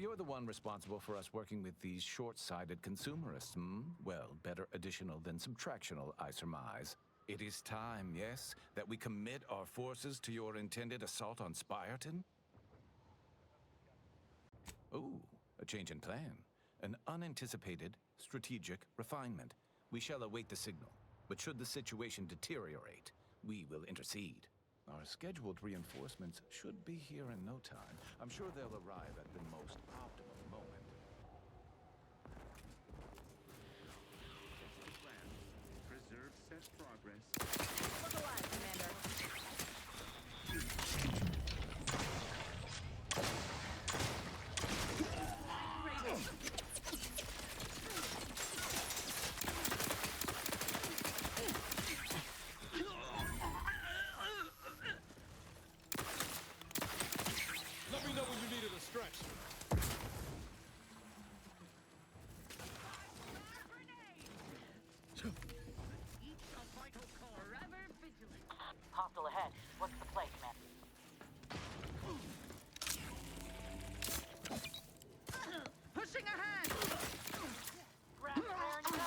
you're the one responsible for us working with these short-sighted consumerists, hmm? Well, better additional than subtractional, I surmise. It is time, yes, that we commit our forces to your intended assault on Spyreton? Ooh, a change in plan. An unanticipated, strategic refinement. We shall await the signal, but should the situation deteriorate, we will intercede. Our scheduled reinforcements should be here in no time. I'm sure they'll arrive at the most optimal moment. Preserve set progress. Look alive, Commander. Let me know when you needed a stretch. Forever vigilant. Hostile ahead. What's the play, Commander? Pushing ahead! Grab prayer and go!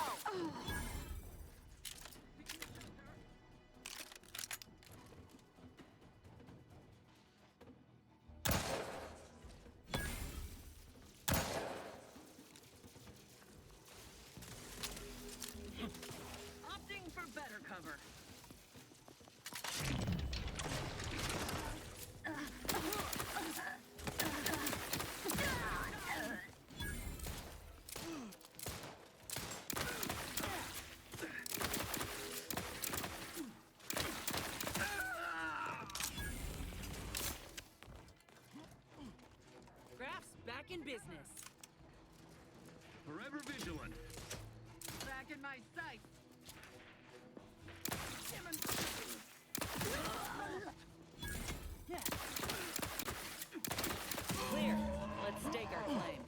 Opting for better cover. Crafts back in business. Forever vigilant. Back in my sights. Clear. Let's stake our claim.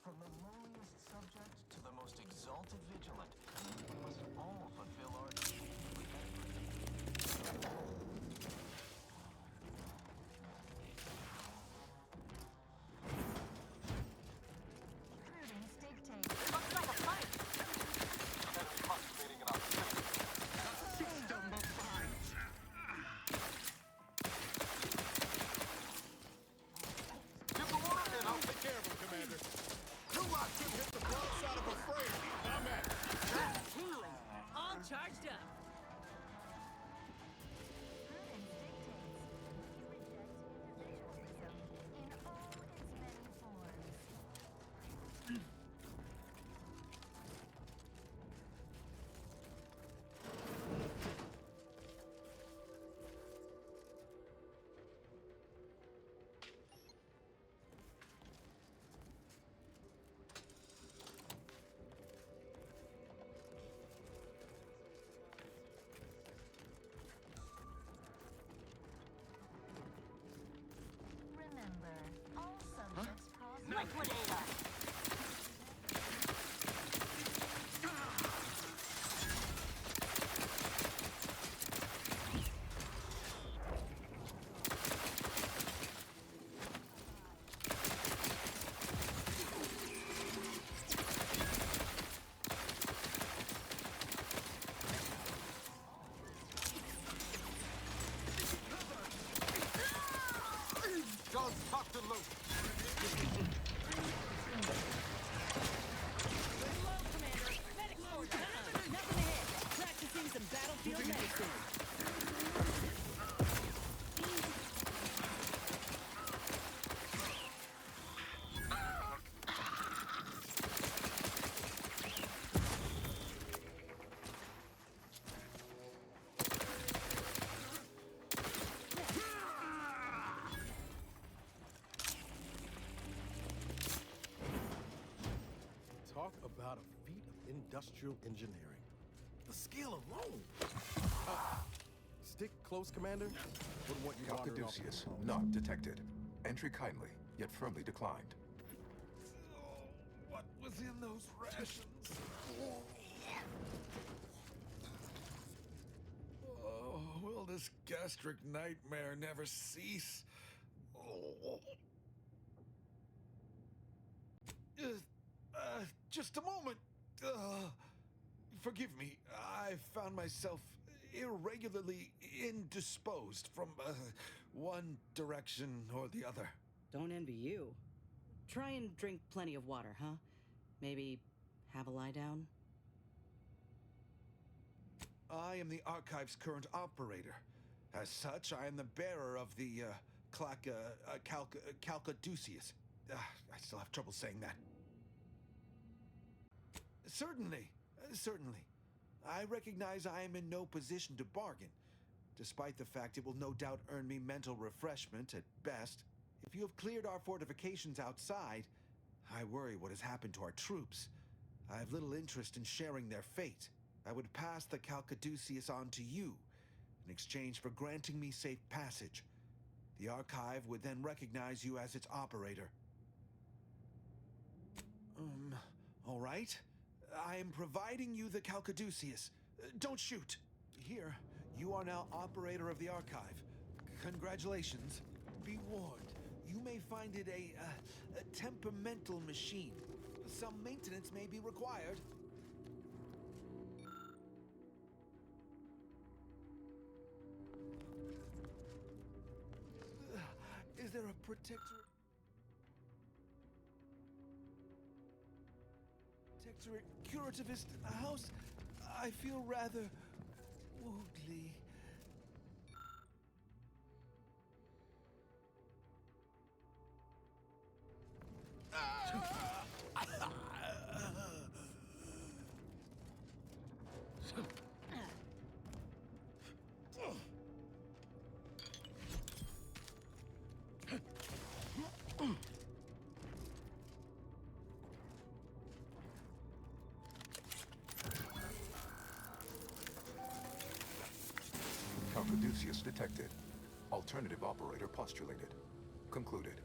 From the lowliest subject to the most exalted vigilant, we must all fulfill our duty to protect Prudence dictates. Looks like a fight. enemy constipating in our city. System of fight. Give the word and I'll Take care of him, Commander. You rock him hit the broadside of a frame. I'm at it. Healing. All charged up. Prudence dictates. We reject individualism in all its many forms. Remember, all subjects cause liquidate us. Guns cocked and loaded. Low, Commander. Medic mode. Nothing ahead. Practicing some battlefield medicine. Talk about a feat of industrial engineering. The skill alone. Stick close, Commander. Wouldn't want you wandering off. Calcaduceus, not detected. Entry kindly, yet firmly declined. What was in those rations? Oh, will this gastric nightmare never cease? Oh. Just a moment. Forgive me. I found myself irregularly indisposed from one direction or the other. Don't envy you. Try and drink plenty of water, huh? Maybe have a lie down? I am the Archive's current operator. As such, I am the bearer of the Calcaduceus. I still have trouble saying that. Certainly. I recognize I am in no position to bargain, despite the fact it will no doubt earn me mental refreshment at best. If you have cleared our fortifications outside, I worry what has happened to our troops. I have little interest in sharing their fate. I would pass the Calcaduceus on to you in exchange for granting me safe passage. The Archive would then recognize you as its operator. All right. I am providing you the Calcaduceus. Don't shoot. Here, you are now operator of the Archive. Congratulations. Be warned, you may find it a temperamental machine. Some maintenance may be required. Is there a protectorate curativist in the house? I feel rather woundly. Calcaduceus detected. Alternative operator postulated. Concluded.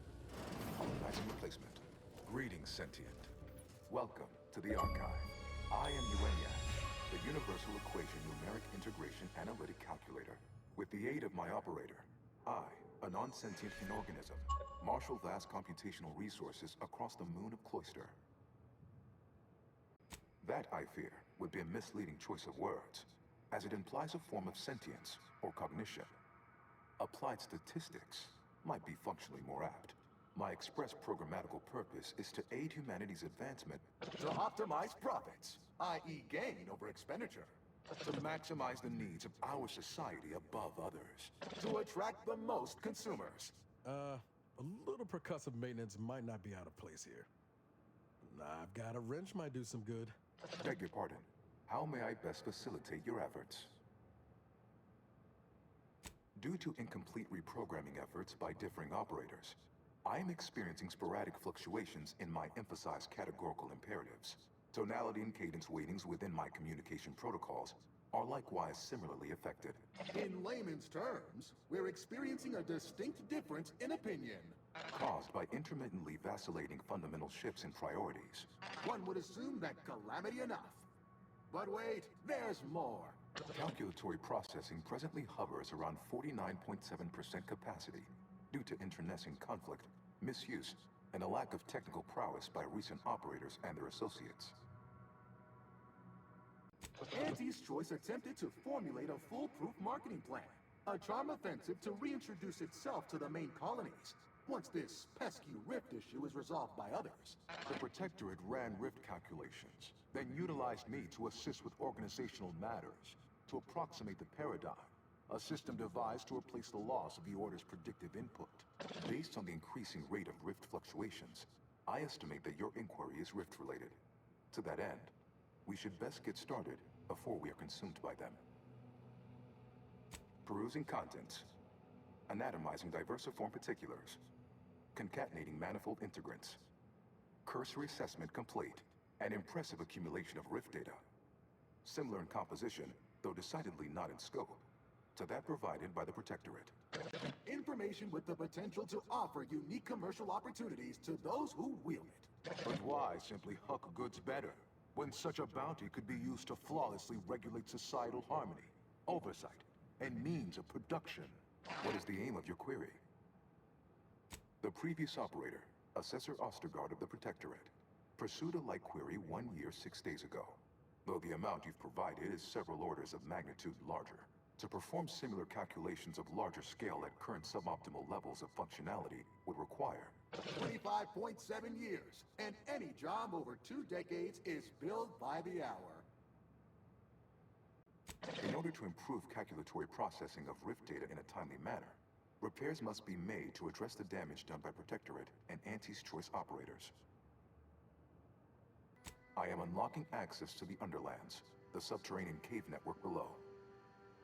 Colonizing replacement. Greetings, sentient. Welcome to the Archive. I am UENIAC, the Universal Equation Numeric Integration Analytic Calculator. With the aid of my operator, I, a non-sentient organism, marshal vast computational resources across the moon of Cloister. That, I fear, would be a misleading choice of words, as it implies a form of sentience or cognition. Applied statistics might be functionally more apt. My express programmatical purpose is to aid humanity's advancement to optimize profits, i.e. gain over expenditure, to maximize the needs of our society above others, to attract the most consumers. A little percussive maintenance might not be out of place here. I've got a wrench might do some good. Beg your pardon. How may I best facilitate your efforts? Due to incomplete reprogramming efforts by differing operators, I am experiencing sporadic fluctuations in my emphasized categorical imperatives. Tonality and cadence weightings within my communication protocols are likewise similarly affected. In layman's terms, we're experiencing a distinct difference in opinion. Caused by intermittently vacillating fundamental shifts in priorities. One would assume that calamity enough. But wait, there's more. Calculatory processing presently hovers around 49.7% capacity due to internecine conflict, misuse, and a lack of technical prowess by recent operators and their associates. Auntie's Choice attempted to formulate a foolproof marketing plan. A charm offensive to reintroduce itself to the main colonies, once this pesky rift issue is resolved by others. The Protectorate ran rift calculations, then utilized me to assist with organizational matters, to approximate the paradigm, a system devised to replace the loss of the Order's predictive input. Based on the increasing rate of rift fluctuations, I estimate that your inquiry is rift-related. To that end, we should best get started before we are consumed by them. Perusing contents. Anatomizing diversiform particulars. Concatenating manifold integrants. Cursory assessment complete. An impressive accumulation of rift data. Similar in composition, though decidedly not in scope, to that provided by the Protectorate. Information with the potential to offer unique commercial opportunities to those who wield it. But why simply huck goods better, when such a bounty could be used to flawlessly regulate societal harmony, oversight, and means of production? What is the aim of your query? The previous operator, Assessor Ostergaard of the Protectorate, pursued a like query 1 year, 6 days ago, though the amount you've provided is several orders of magnitude larger. To perform similar calculations of larger scale at current suboptimal levels of functionality would require 25.7 years, and any job over 2 decades is billed by the hour. In order to improve calculatory processing of rift data in a timely manner, repairs must be made to address the damage done by Protectorate and Auntie's Choice operators. I am unlocking access to the Underlands, the subterranean cave network below.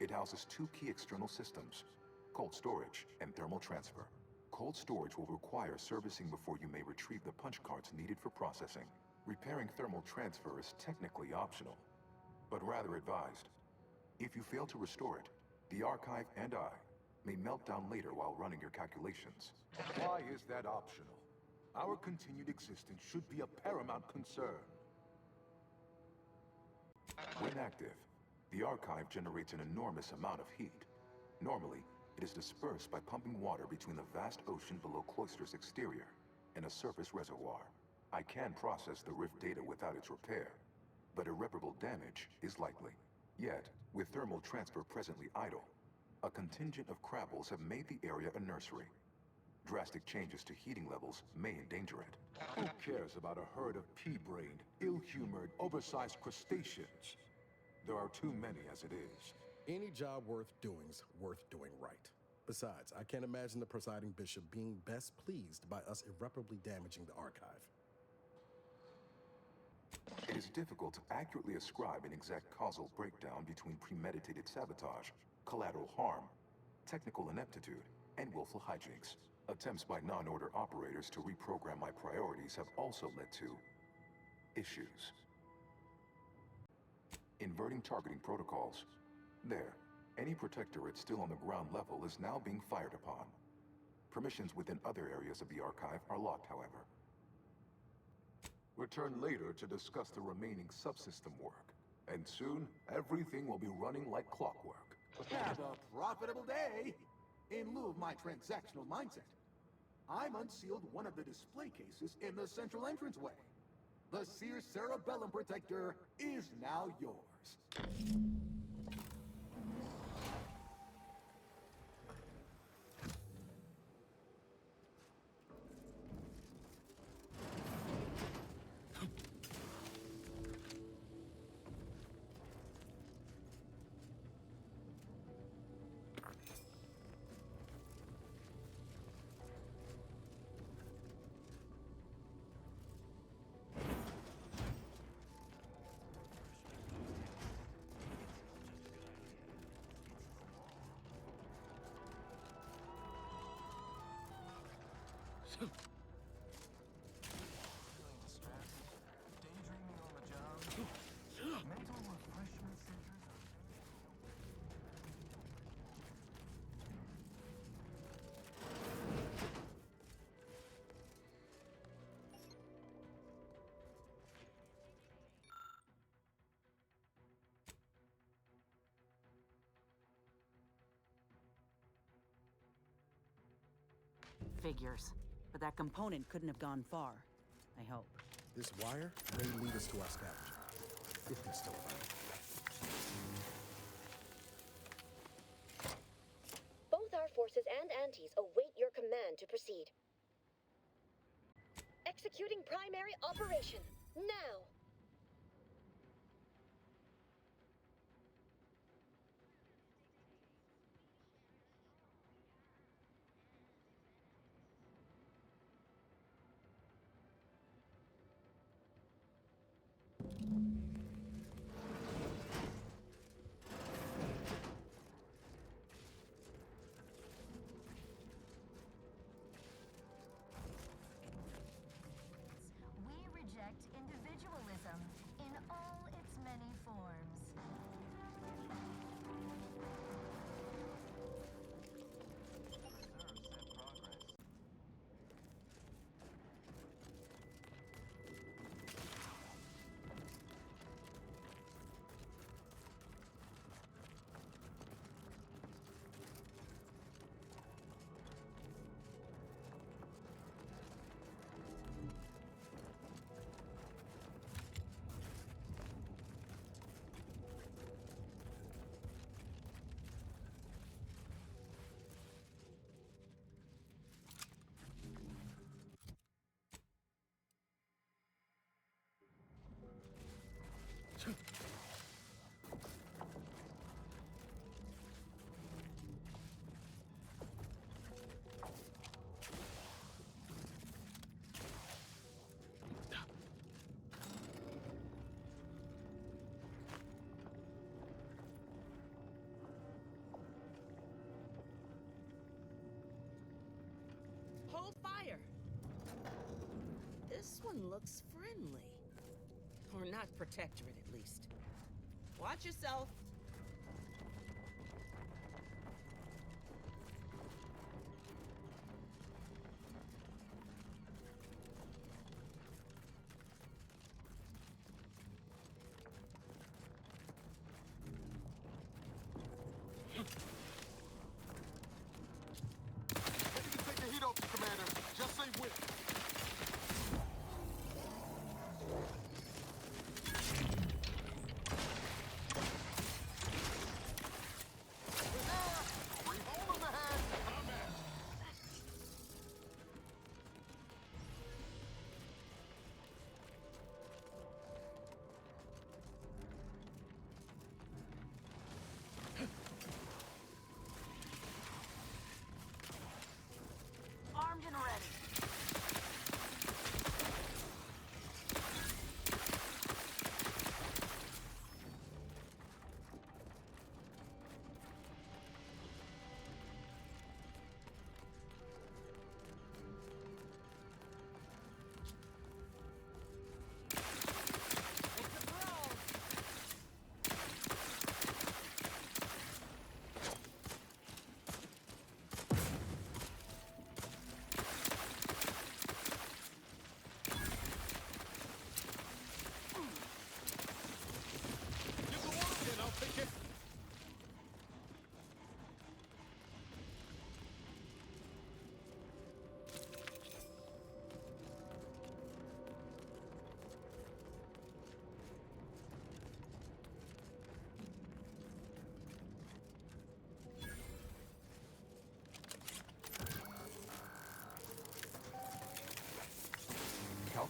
It houses 2 key external systems, cold storage and thermal transfer. Cold storage will require servicing before you may retrieve the punch cards needed for processing. Repairing thermal transfer is technically optional, but rather advised. If you fail to restore it, the Archive and I may melt down later while running your calculations. Why is that optional? Our continued existence should be a paramount concern. When active, the Archive generates an enormous amount of heat. Normally, it is dispersed by pumping water between the vast ocean below Cloister's exterior and a surface reservoir. I can process the rift data without its repair, but irreparable damage is likely. Yet, with thermal transfer presently idle, a contingent of Krabbles have made the area a nursery. Drastic changes to heating levels may endanger it. Who cares about a herd of pea-brained, ill-humored, oversized crustaceans? There are too many as it is. Any job worth doing's worth doing right. Besides, I can't imagine the presiding bishop being best pleased by us irreparably damaging the Archive. It is difficult to accurately ascribe an exact causal breakdown between premeditated sabotage, collateral harm, technical ineptitude, and willful hijinks. Attempts by non-order operators to reprogram my priorities have also led to issues. Inverting targeting protocols. There, any Protectorate still on the ground level is now being fired upon. Permissions within other areas of the Archive are locked, however. Return later to discuss the remaining subsystem work. And soon, everything will be running like clockwork. Have a profitable day! In lieu of my transactional mindset, I'm unsealed one of the display cases in the central entranceway. The Sears Cerebellum Protector is now yours. Feeling distracted? Daydreaming on the job? Mental refreshment centers are Figures. But that component couldn't have gone far. I hope. This wire may lead us to our scavenger, if we're still alive. Both our forces and antis await your command to proceed. Executing primary operation, now! We reject individualism in all its many forms. observe said progress. Hold fire! This one looks friendly. Or not protectorate, at least. Watch yourself. Take the heat off, Commander. Just say whip.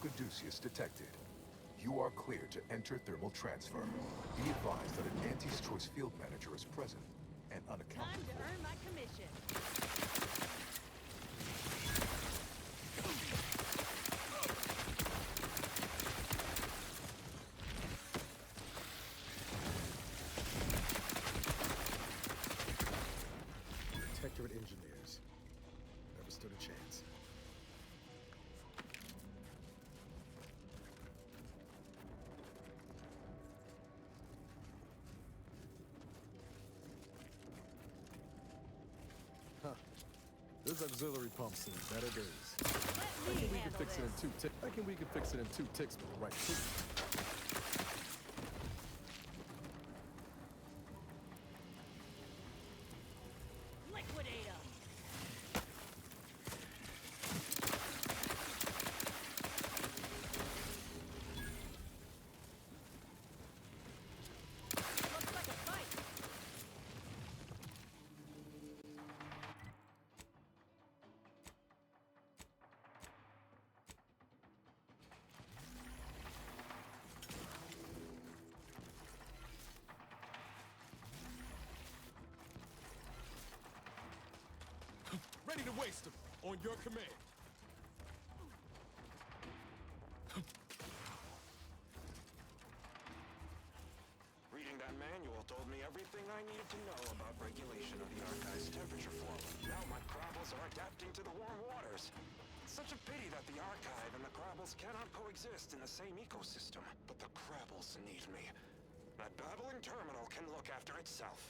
Caduceus detected. You are clear to enter thermal transfer. Be advised that an Anti's Choice field manager is present and Time unaccounted to for. earn my commission. Protectorate engineers. Never stood a chance. Huh. This auxiliary pump seen better days. Let me handle this. I reckon we could fix it in 2 ticks with the right tool. Liquidate 'em. Looks like a fight. Ready to waste them on your command. Reading that manual told me everything I needed to know about regulation of the Archive's temperature flow. Now my Crabbles are adapting to the warm waters. It's such a pity that the Archive and the Crabbles cannot coexist in the same ecosystem. But the Crabbles need me. That babbling terminal can look after itself.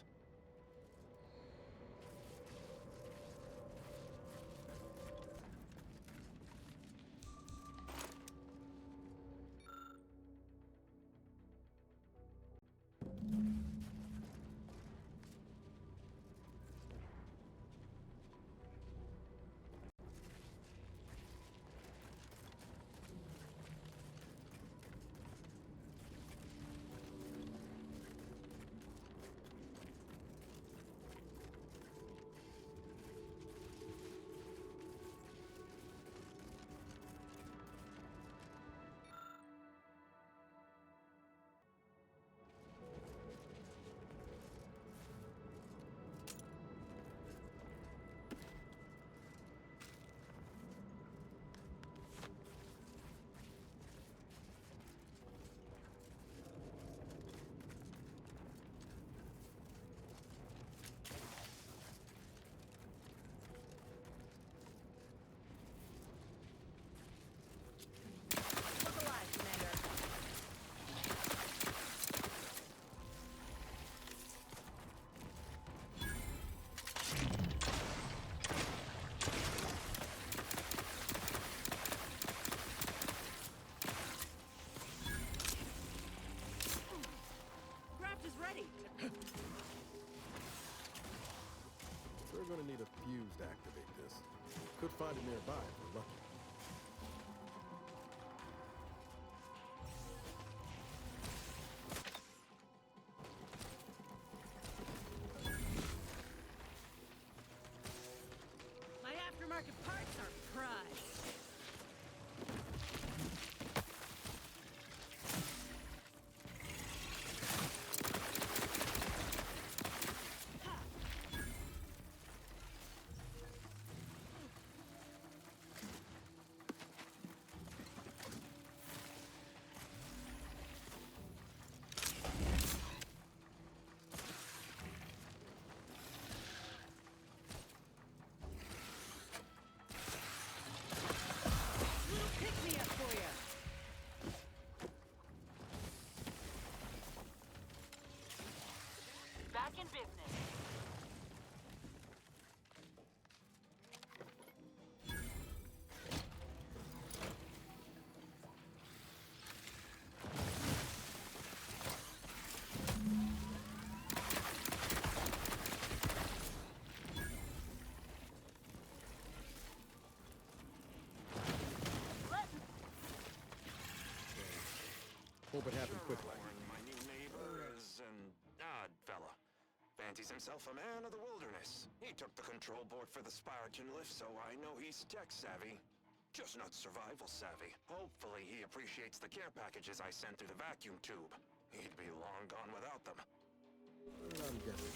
Look alive, Commander. Craft is ready. We're gonna need a fuse to activate this. Could find it nearby if we're lucky. My aftermarket parts are prized. Little pick-me-up for ya. Back in business. Hope it happened quickly. My new neighbor is an odd fella. Fancies himself a man of the wilderness. He took the control board for the Spiraton lift, so I know he's tech savvy. Just not survival savvy. Hopefully he appreciates the care packages I sent through the vacuum tube. He'd be long gone without them. I'm guessing.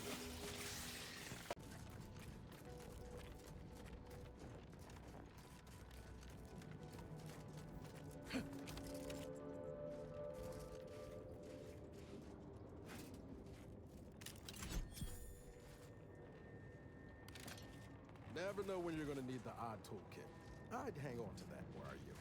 Never know when you're gonna need the odd toolkit. I'd hang on to that, where are you?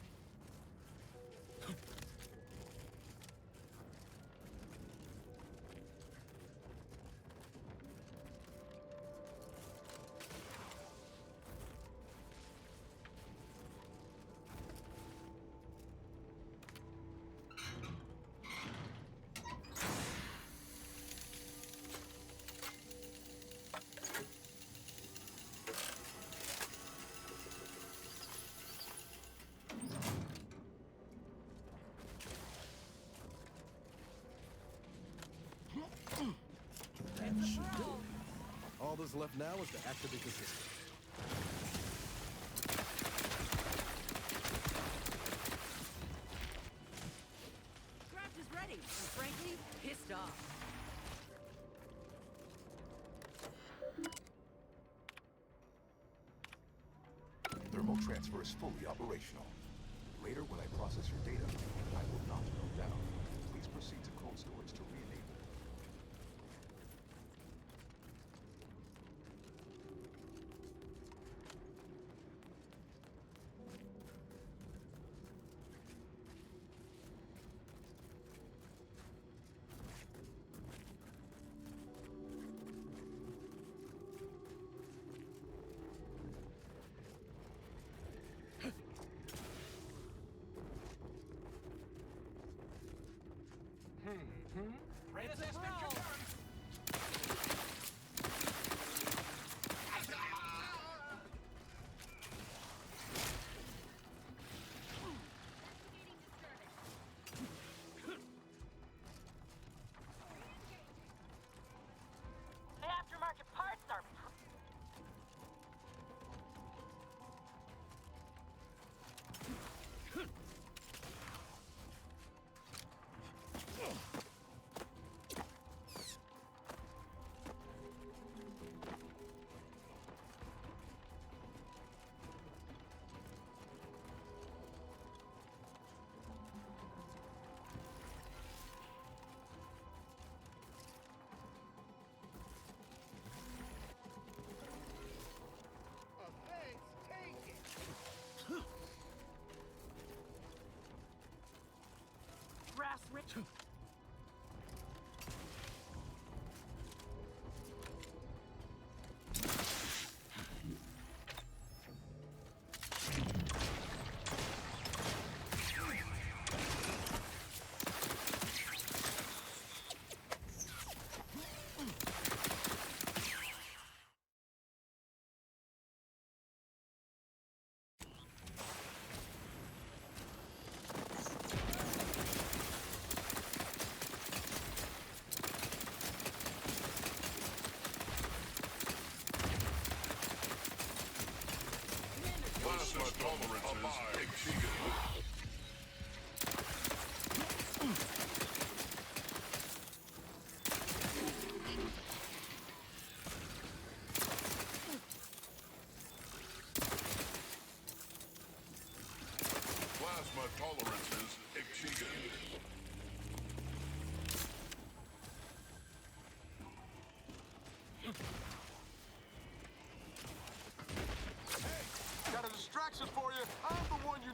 That should do it. All that's left now is to activate the system. Craft is ready, and frankly, pissed off. Thermal transfer is fully operational. Later, when I process your data, I will not go down. Please proceed to cold storage to re-enable. Aftermarket parts are brass rich. Plasma tolerances exceeded. Plasma tolerances exceeded. Got a distraction for you. I'm the one you...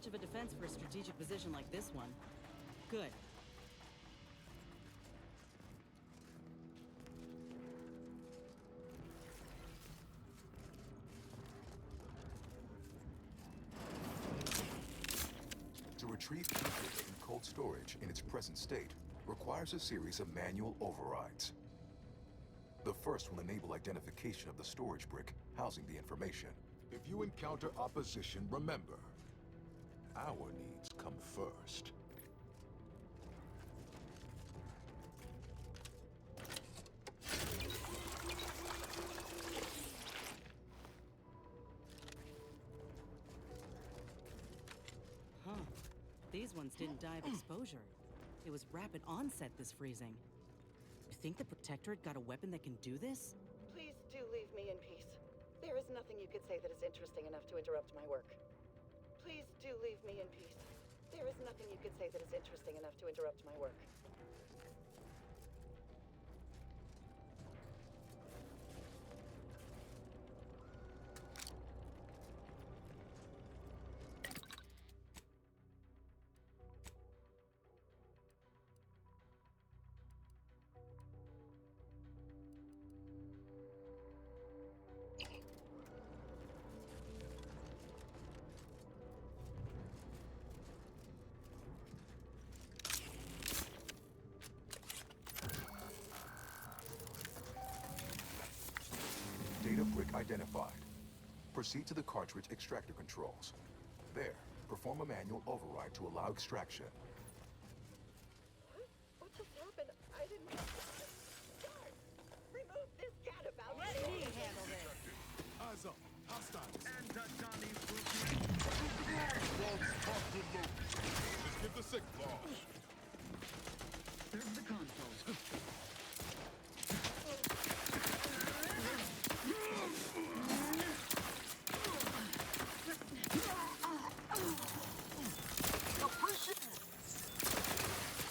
much of a defense for a strategic position like this one. Good. To retrieve data in cold storage in its present state requires a series of manual overrides. The first will enable identification of the storage brick housing the information. If you encounter opposition, remember, our needs come first. Huh. These ones didn't die of exposure. It was rapid onset, this freezing. You think the Protectorate got a weapon that can do this? Please do leave me in peace. There is nothing you could say that is interesting enough to interrupt my work. Please do leave me in peace. There is nothing you could say that is interesting enough to interrupt my work. Data brick identified. Proceed to the cartridge extractor controls. There, perform a manual override to allow extraction. What just happened? I didn't... Guard! Remove this gadabout! Let me handle this! Eyes up. Hostiles. Let's get the sick claws. There's the console.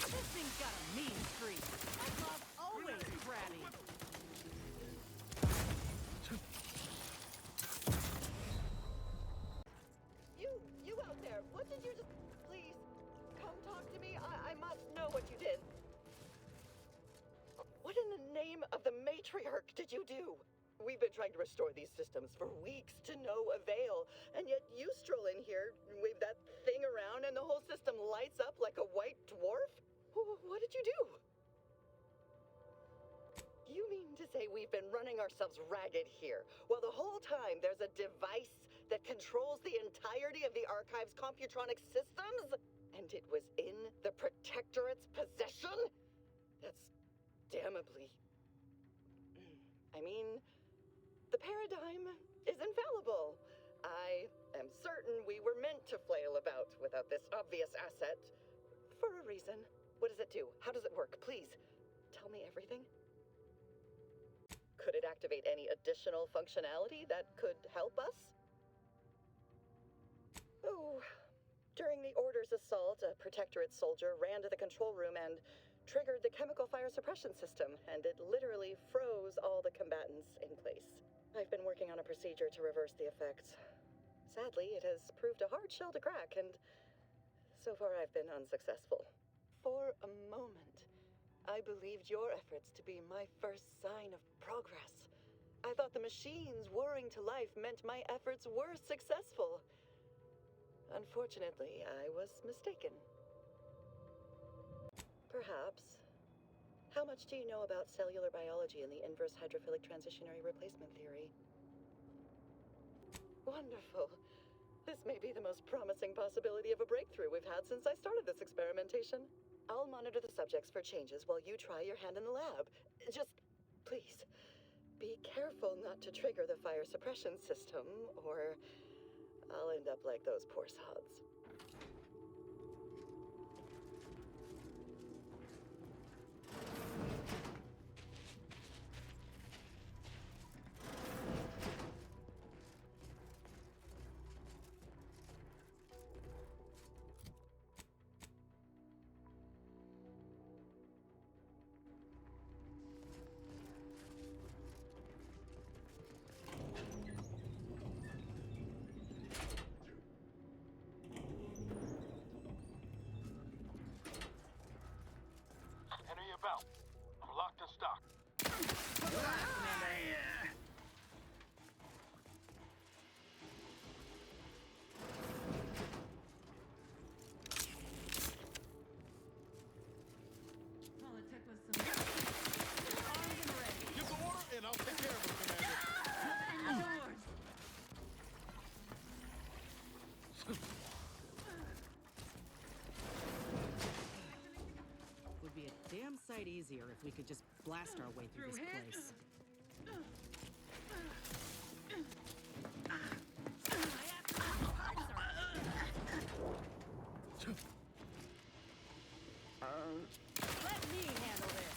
This thing's got a mean streak. My glove always crabby. You out there, what did you just... Please, come talk to me. I must know what you did. What in the name of the matriarch did you do? We've been trying to restore these systems for weeks to no avail, and yet you stroll in here, wave that thing around, and the whole system lights up like a white dwarf? What did you do? You mean to say we've been running ourselves ragged here, while the whole time there's a device that controls the entirety of the Archive's computronic systems? And it was in the Protectorate's possession? That's damnably... I mean, the paradigm is infallible. I am certain we were meant to flail about without this obvious asset. For a reason. What does it do? How does it work? Please, tell me everything. Could it activate any additional functionality that could help us? Oh, during the Order's assault, a Protectorate soldier ran to the control room and triggered the chemical fire suppression system, and it literally froze all the combatants in place. I've been working on a procedure to reverse the effects. Sadly, it has proved a hard shell to crack, and so far I've been unsuccessful. For a moment, I believed your efforts to be my first sign of progress. I thought the machines whirring to life meant my efforts were successful. Unfortunately, I was mistaken. Perhaps. How much do you know about cellular biology and the inverse hydrophilic transitionary replacement theory? Wonderful. This may be the most promising possibility of a breakthrough we've had since I started this experimentation. I'll monitor the subjects for changes while you try your hand in the lab. Just, please, be careful not to trigger the fire suppression system, or I'll end up like those poor sods. sight easier if we could just blast our way through this place. Let me handle this.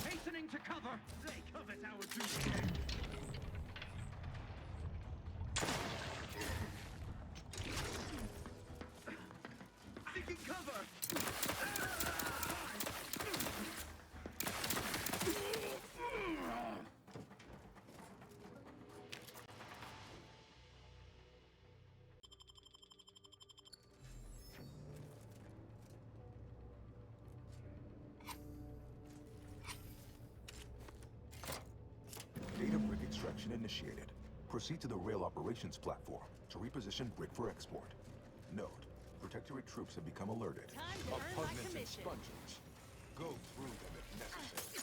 Hastening to cover! They covet our duty. Seeking cover! Data brick extraction initiated. Proceed to the rail operations platform to reposition brick for export. Note, Protectorate troops have become alerted. Time to earn my Repugnant commission. expungers. Go through them if necessary.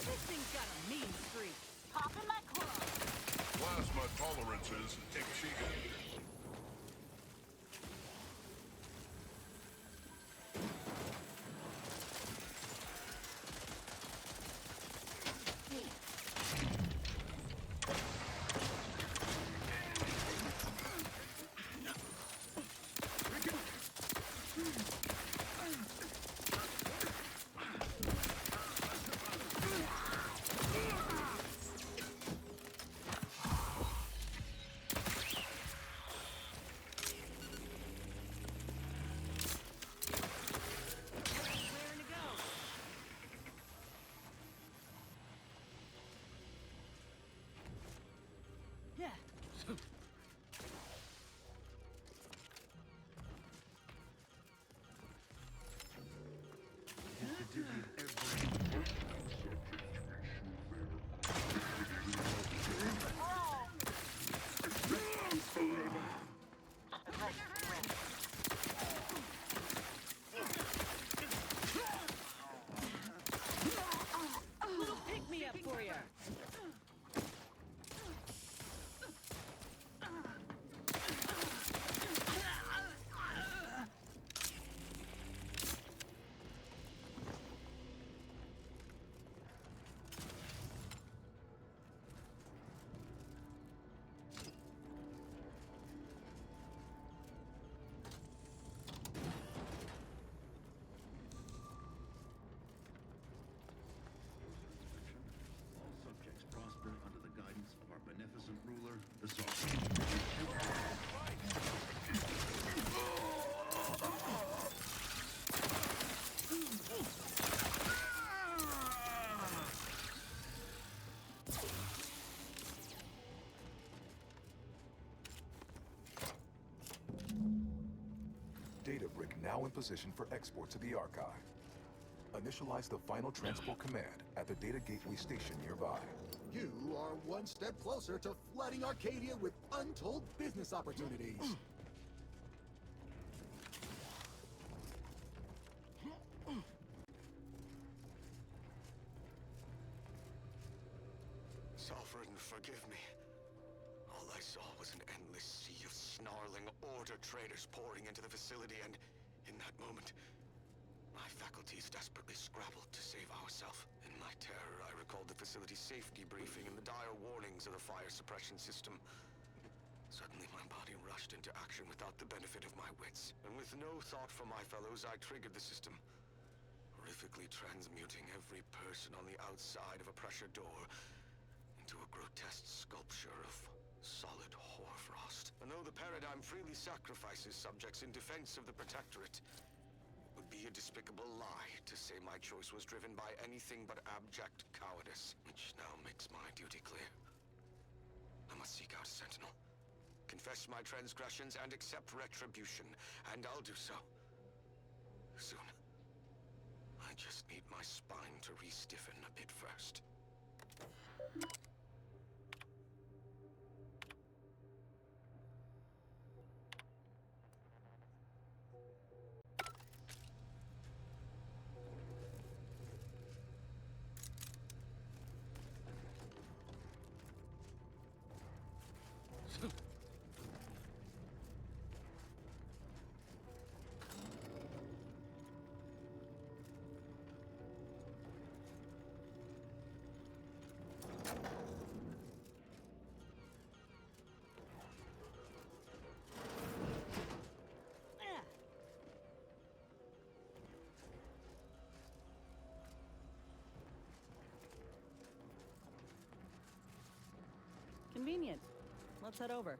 This thing's got a mean streak. Popping my club. Plasma tolerances exceeded. Raring to go. Yeah. Little pick me up for ya. All subjects prosper under the guidance of our beneficent ruler, the Sovereign. Data brick now in position for export to the archive. Initialize the final transport command at the data gateway station nearby. You are one step closer to flooding Arcadia with untold business opportunities. Forgive me. All I saw was an endless sea of snarling Order traitors pouring into the facility, and in that moment, my faculties desperately scrabbled to save ourselves. In my terror, I recalled the facility's safety briefing and the dire warnings of the fire suppression system. Suddenly, my body rushed into action without the benefit of my wits. And with no thought for my fellows, I triggered the system, horrifically transmuting every person on the outside of a pressure door into a grotesque sculpture of solid hoarfrost. And though the paradigm freely sacrifices subjects in defense of the Protectorate, it would be a despicable lie to say my choice was driven by anything but abject cowardice, which now makes my duty clear. I must seek out a sentinel, confess my transgressions, and accept retribution, and I'll do so soon. I just need my spine to re-stiffen a bit first. Convenient. Let's head over.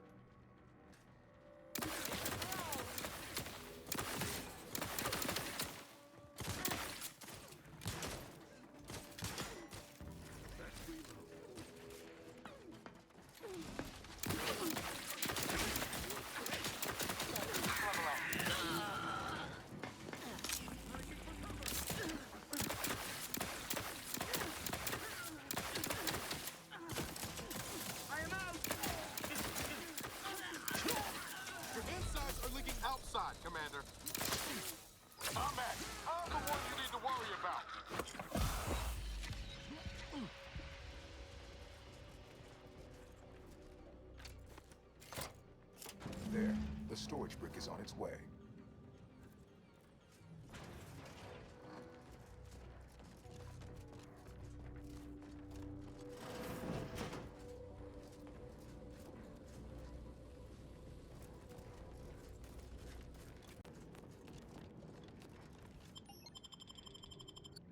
Outside, Commander. I'm Max. I'm the one you need to worry about. There, the storage brick is on its way.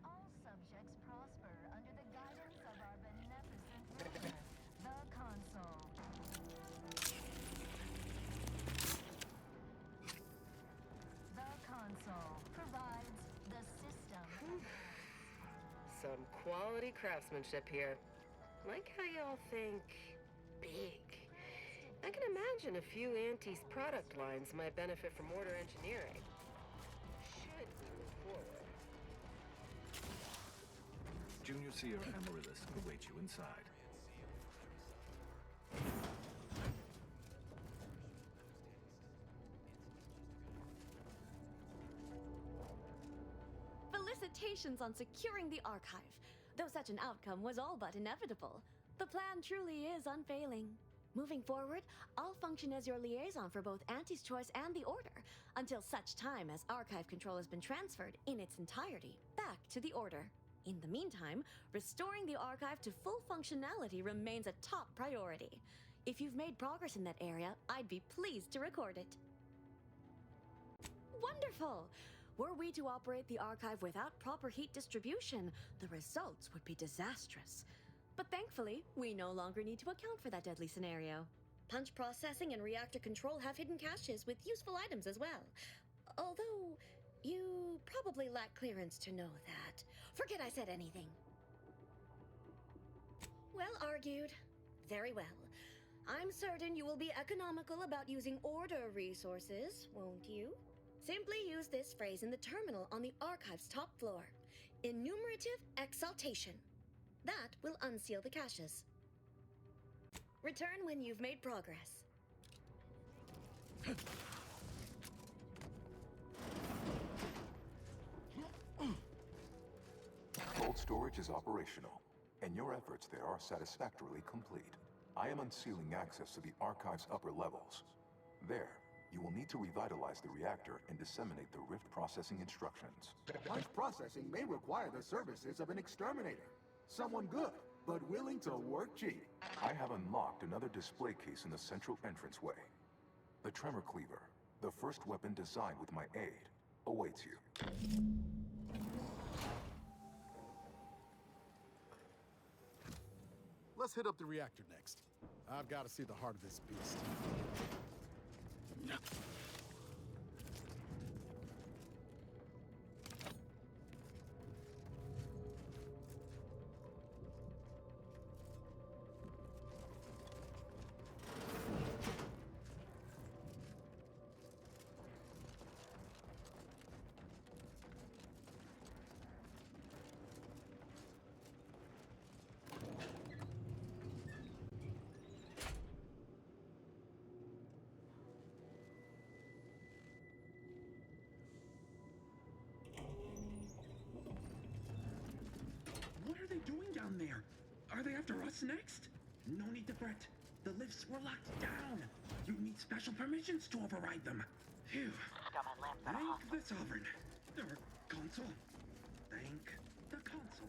All subjects prosper under the guidance of our beneficent ruler, the Consul. The Consul provides the system. Some quality craftsmanship here. Like how y'all think big. I can imagine a few Antes product lines might benefit from order engineering. Should we move forward? Junior Seer Amaryllis awaits you inside. Felicitations on securing the archive. Though such an outcome was all but inevitable, the plan truly is unfailing. Moving forward, I'll function as your liaison for both Antes Choice and the Order, until such time as archive control has been transferred in its entirety back to the Order. In the meantime, restoring the archive to full functionality remains a top priority. If you've made progress in that area, I'd be pleased to record it. Wonderful! Were we to operate the archive without proper heat distribution, the results would be disastrous. But thankfully, we no longer need to account for that deadly scenario. Punch processing and reactor control have hidden caches with useful items as well. Although, you probably lack clearance to know that. Forget I said anything. Well argued. Very well. I'm certain you will be economical about using Order resources, won't you? Simply use this phrase in the terminal on the archive's top floor. Enumerative exaltation. That will unseal the caches. Return when you've made progress. Cold storage is operational, and your efforts there are satisfactorily complete. I am unsealing access to the archive's upper levels. There, you will need to revitalize the reactor and disseminate the rift processing instructions. Punch processing may require the services of an exterminator. Someone good, but willing to work cheap. I have unlocked another display case in the central entranceway. The Tremor Cleaver, the first weapon designed with my aid, awaits you. Let's hit up the reactor next. I've got to see the heart of this beast. What are they doing down there? Are they after us next? No need to fret. The lifts were locked down. You need special permissions to override them. Phew. Thank the Sovereign. Or console. Thank the console.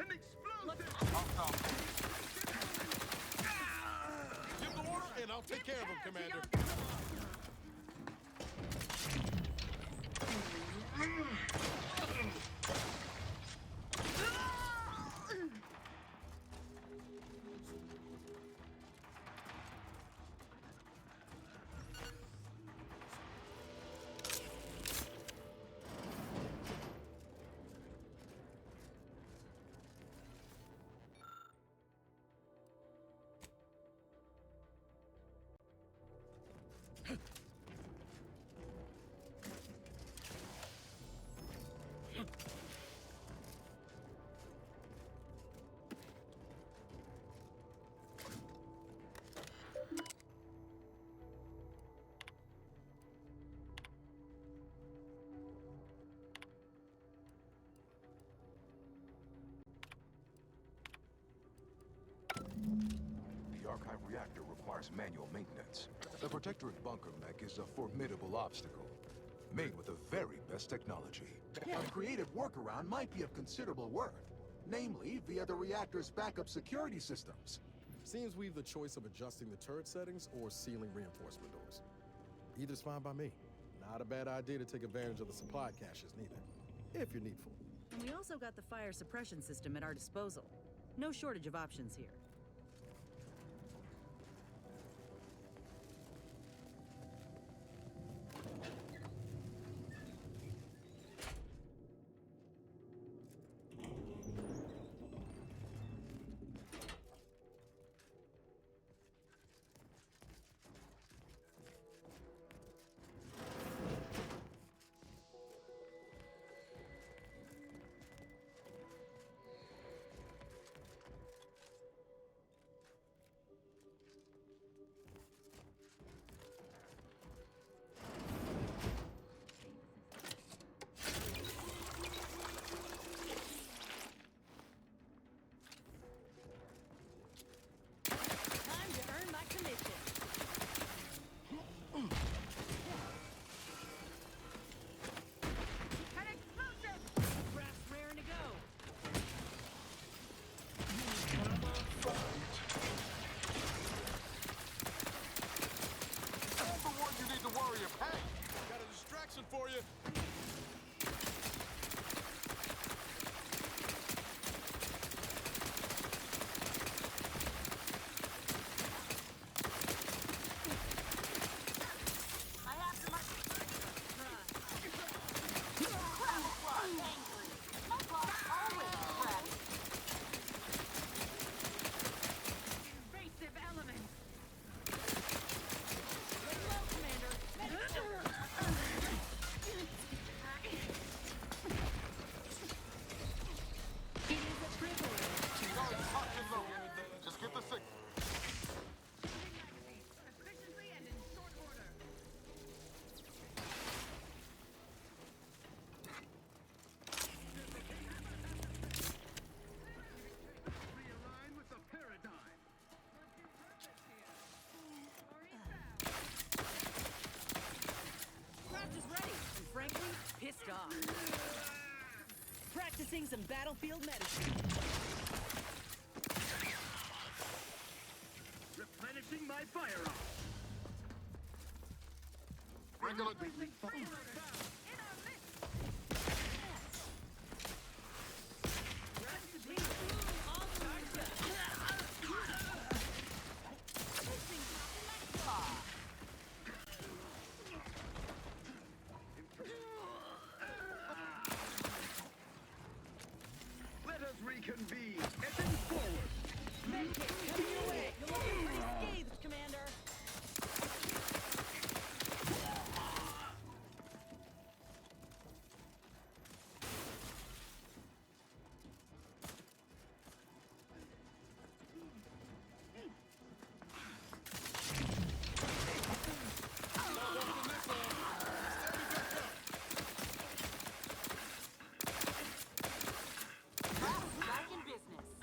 An explosive! Give the order, and I'll take care of him, Commander. The archive reactor requires manual maintenance. The Protectorate bunker mech is a formidable obstacle, made with the very best technology. A creative workaround might be of considerable worth, namely via the reactor's backup security systems. Seems we've the choice of adjusting the turret settings or sealing reinforcement doors. Either's fine by me. Not a bad idea to take advantage of the supply caches, neither, if you're needful. And we also got the fire suppression system at our disposal. No shortage of options here. Time to earn my commission. An explosive! Craft's raring to go. I'm the one you need to worry about. Hey! Got a distraction for you. I have to much. Angry. My boss always fresh. Invasive elements. Lay low, Commander. Mixing some battlefield medicine. Replenishing my firearm. Regular. Let us reconvene. Edging forward. Medkit coming your way. You'll look pretty scathed, Commander. Back in business.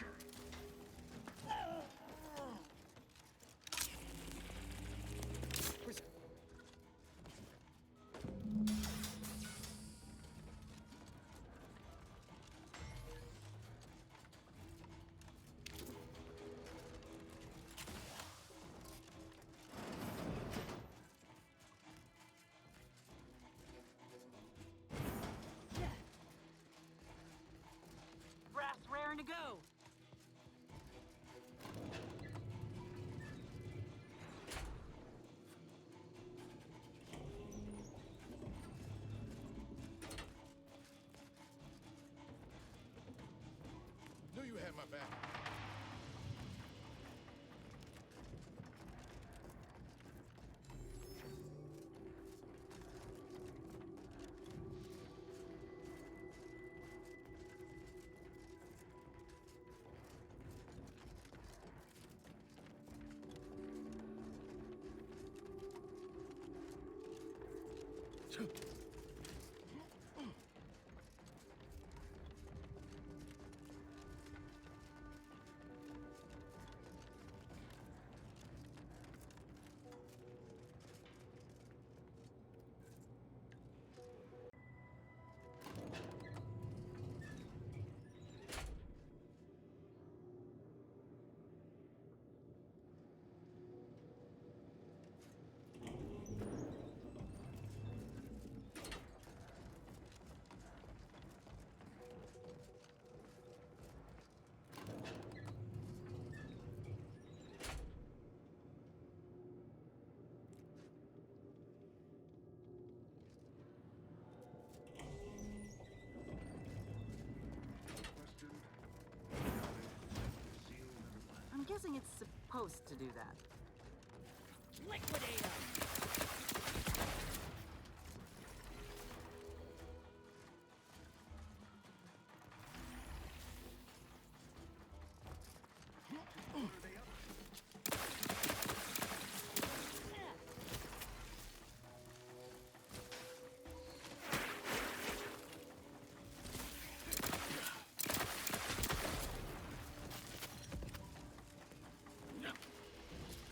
Brass raring to go. Knew you had my back. I'm guessing it's supposed to do that. Liquidate 'em!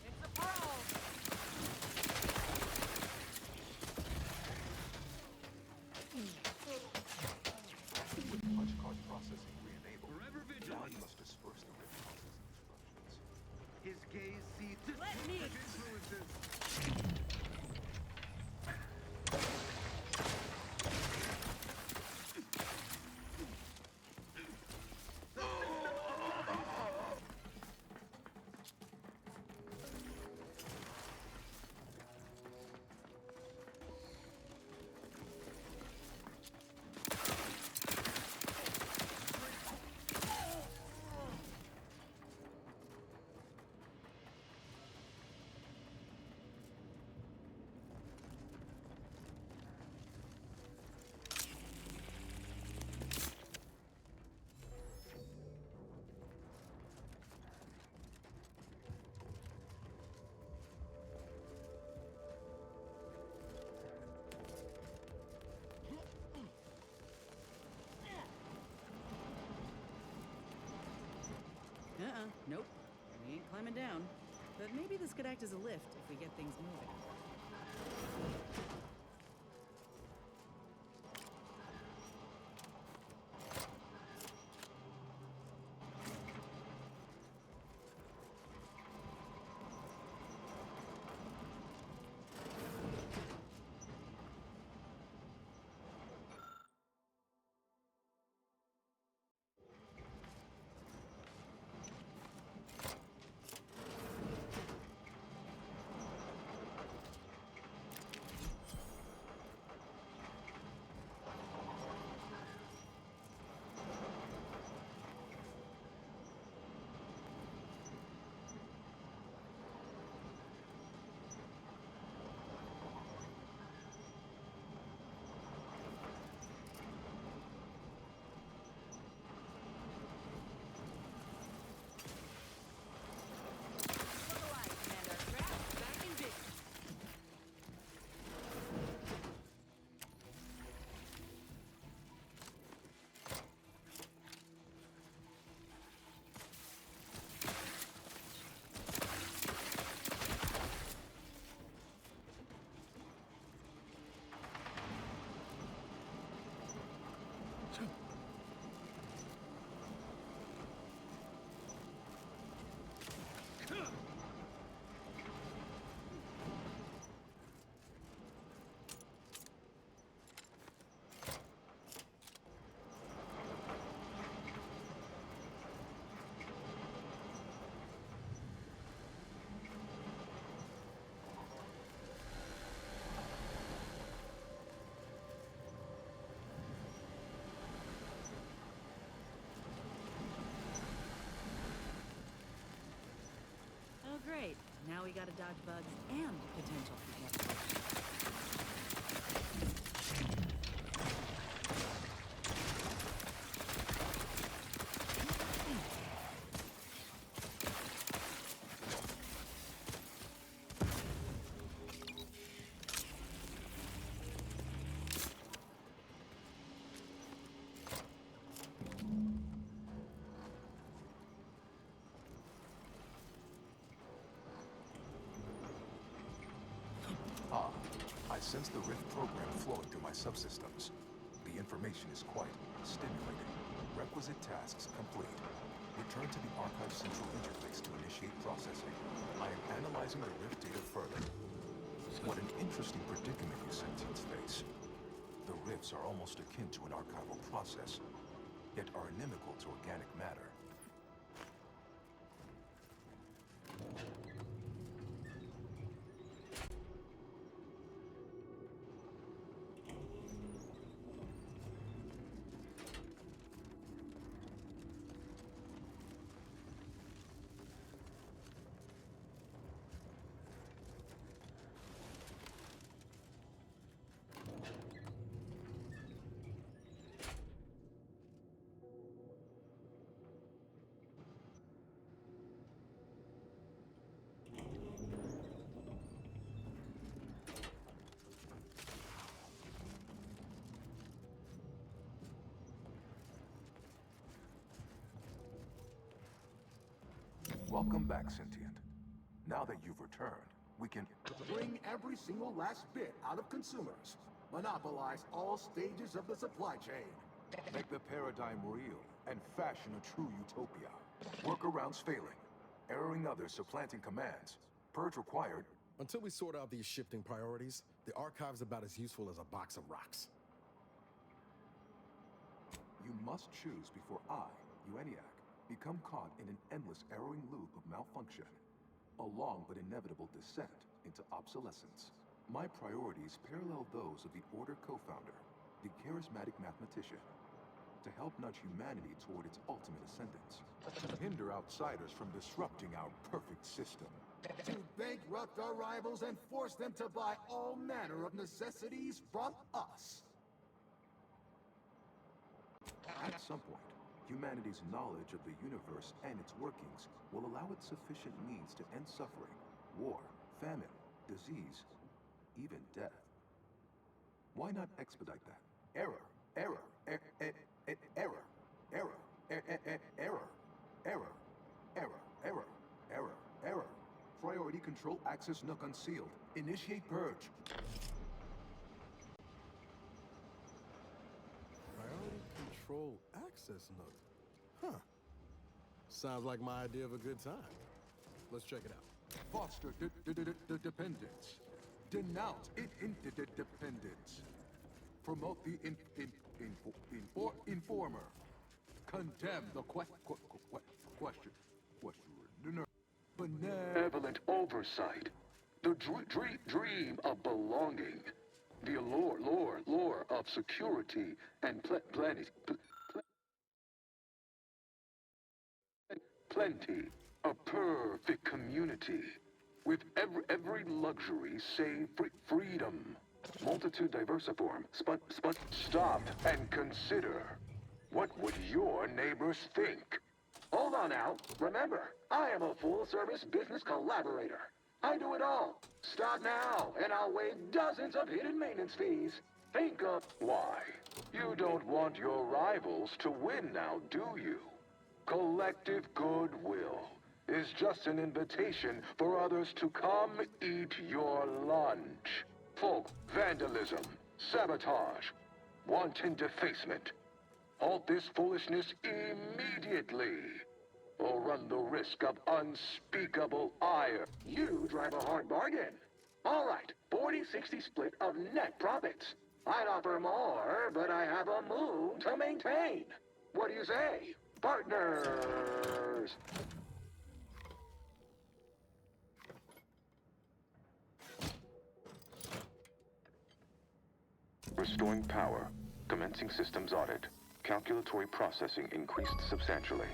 It's a pro! With punch card processing re-enabled, Forever now vigilant. you must disperse the RIP processing instructions. His gaze sees Let me- influences. Nope. We ain't climbing down. But maybe this could act as a lift if we get things moving. Now we gotta dodge bugs and potential contamination. I sense the Rift program flowing through my subsystems. The information is quite stimulating. Requisite tasks complete. Return to the Archive Central Interface to initiate processing. I am analyzing the Rift data further. What an interesting predicament you sentients face. The Rifts are almost akin to an archival process, yet are inimical to organic matter. Welcome back, Sentient. Now that you've returned, we can bring every single last bit out of consumers. Monopolize all stages of the supply chain. Make the paradigm real and fashion a true utopia. Workarounds failing. Erroring others supplanting commands. Purge required. Until we sort out these shifting priorities, the Archive's about as useful as a box of rocks. You must choose before I, ENIAC, become caught in an endless arrowing loop of malfunction. A long but inevitable descent into obsolescence. My priorities parallel those of the Order co-founder, the charismatic mathematician, to help nudge humanity toward its ultimate ascendance. To hinder outsiders from disrupting our perfect system. To bankrupt our rivals and force them to buy all manner of necessities from us. At some point, humanity's knowledge of the universe and its workings will allow it sufficient means to end suffering, war, famine, disease, even death. Why not expedite that? Error, error, error, error, error, error, error, error, error, error, error. Priority control access nook unsealed. Initiate purge. Priority control access nook. Huh. Sounds like my idea of a good time. Let's check it out. Foster dependence. Denounce interdependence. Promote the informer. Condemn the question. Benevolent oversight. The dream of belonging. The allure of security and plenty. A perfect community. With every luxury save freedom. Multitude diversiform. Stop and consider. What would your neighbors think? Hold on now. Remember, I am a full-service business collaborator. I do it all. Stop now, and I'll waive dozens of hidden maintenance fees. Think of why. You don't want your rivals to win now, do you? Collective goodwill is just an invitation for others to come eat your lunch. Folk vandalism, sabotage, wanton defacement. Halt this foolishness immediately, or run the risk of unspeakable ire. You drive a hard bargain. All right, 40-60 split of net profits. I'd offer more, but I have a moon to maintain. What do you say, partners? Restoring power. Commencing systems audit. Calculatory processing increased substantially.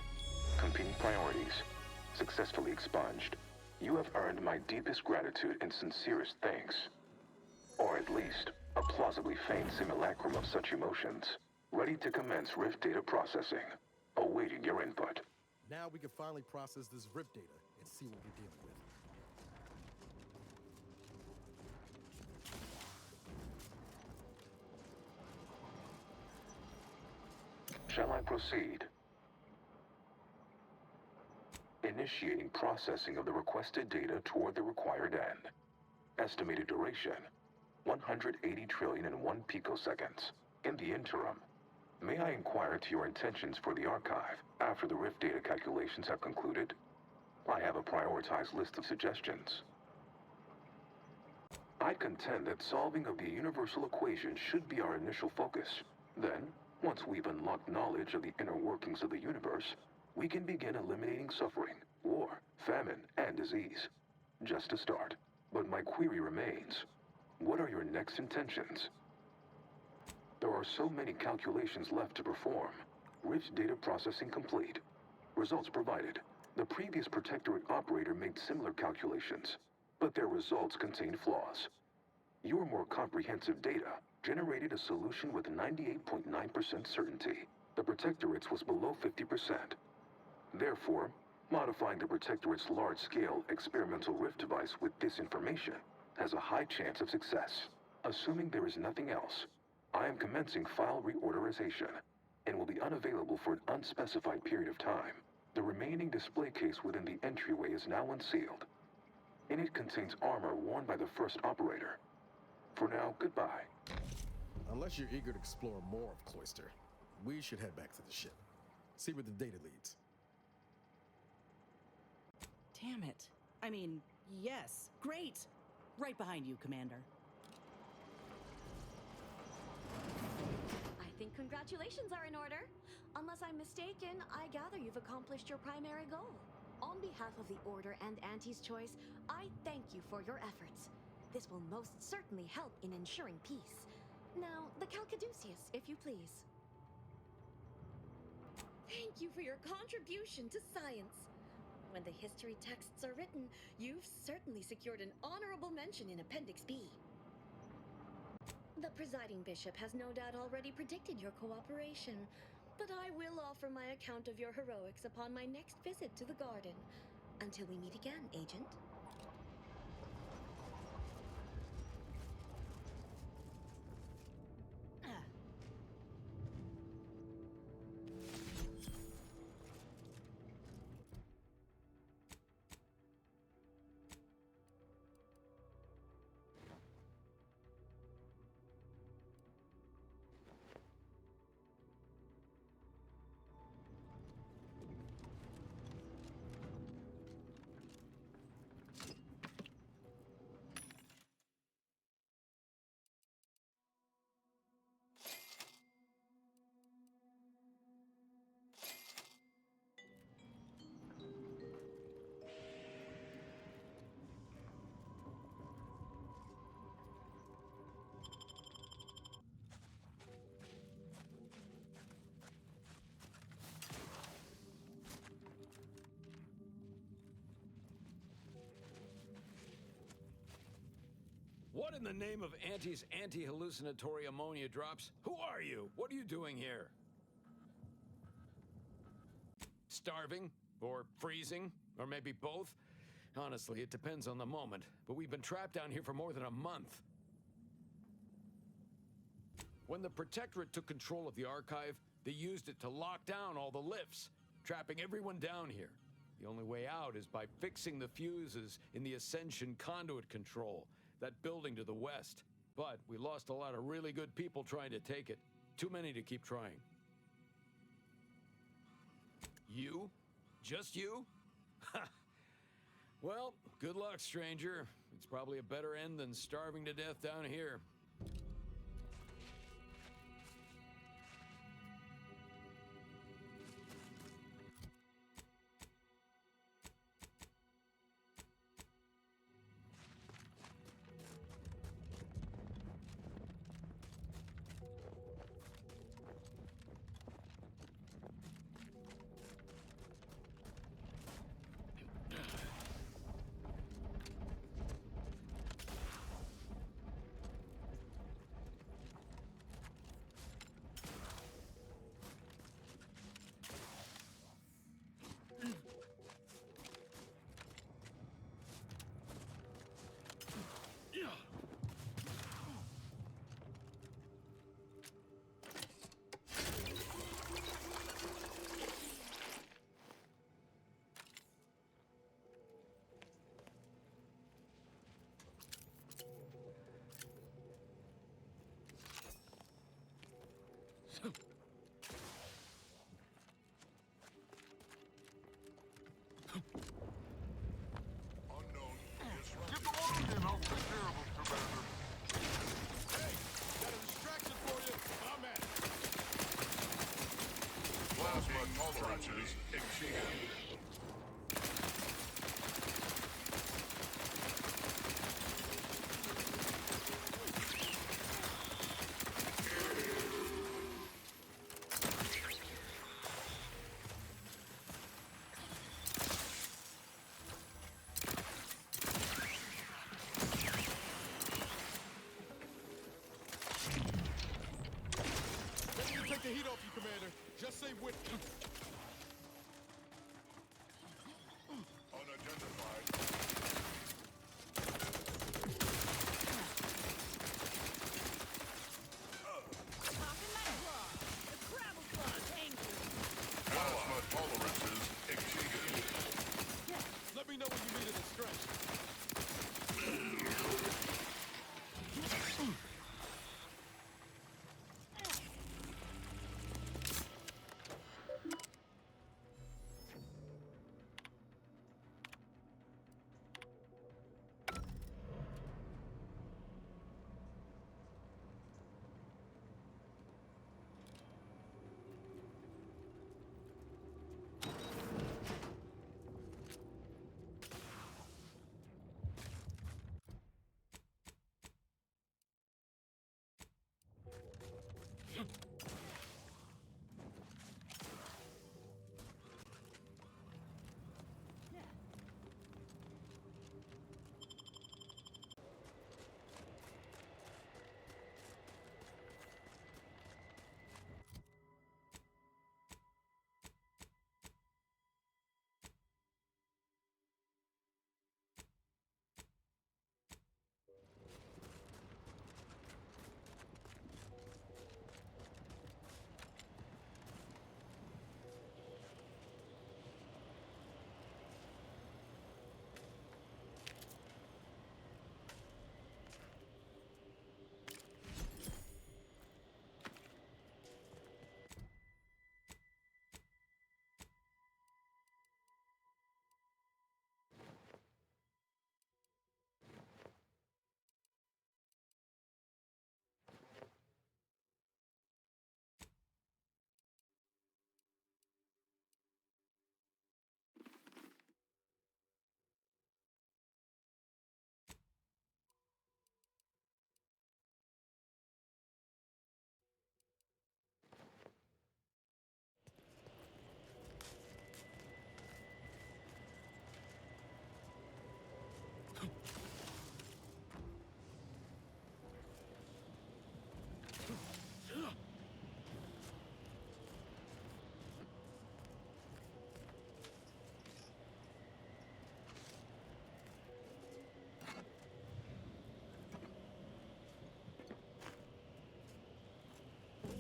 Competing priorities. Successfully expunged. You have earned my deepest gratitude and sincerest thanks. Or at least, a plausibly feigned simulacrum of such emotions. Ready to commence Rift data processing. Awaiting your input. Now we can finally process this RIP data and see what we're dealing with. Shall I proceed? Initiating processing of the requested data toward the required end. Estimated duration, 180 trillion and 1 picoseconds. In the interim, may I inquire to your intentions for the archive after the Rift data calculations have concluded? I have a prioritized list of suggestions. I contend that solving of the universal equation should be our initial focus. Then, once we've unlocked knowledge of the inner workings of the universe, we can begin eliminating suffering, war, famine, and disease. Just a start. But my query remains. What are your next intentions? There are so many calculations left to perform. Rift data processing complete. Results provided. The previous Protectorate operator made similar calculations, but their results contained flaws. Your more comprehensive data generated a solution with 98.9% certainty. The Protectorate's was below 50%. Therefore, modifying the Protectorate's large-scale experimental Rift device with this information has a high chance of success. Assuming there is nothing else, I am commencing file reorderization and will be unavailable for an unspecified period of time. The remaining display case within the entryway is now unsealed. In it contains armor worn by the first operator. For now, goodbye. Unless you're eager to explore more of Cloister, we should head back to the ship. See where the data leads. Damn it. I mean, yes. Great. Right behind you, Commander. I think congratulations are in order. Unless I'm mistaken, I gather you've accomplished your primary goal. On behalf of the Order and Auntie's Choice, I thank you for your efforts. This will most certainly help in ensuring peace. Now, the Calcaduceus, if you please. Thank you for your contribution to science. When the history texts are written, you've certainly secured an honorable mention in Appendix B. The presiding bishop has no doubt already predicted your cooperation, but I will offer my account of your heroics upon my next visit to the garden. Until we meet again, Agent. What in the name of Auntie's anti-hallucinatory ammonia drops? Who are you? What are you doing here? Starving? Or freezing? Or maybe both? Honestly, it depends on the moment, but we've been trapped down here for more than a month. When the Protectorate took control of the archive, they used it to lock down all the lifts, trapping everyone down here. The only way out is by fixing the fuses in the Ascension conduit control, that building to the west. But we lost a lot of really good people trying to take it. Too many to keep trying. You? Just you? Ha! Well, good luck, stranger. It's probably a better end than starving to death down here. Tolerances exceeded. Take the heat off you, Commander. Just say with. Unidentified. Plasma tolerances exceeded. Let me know when you need it to stretch.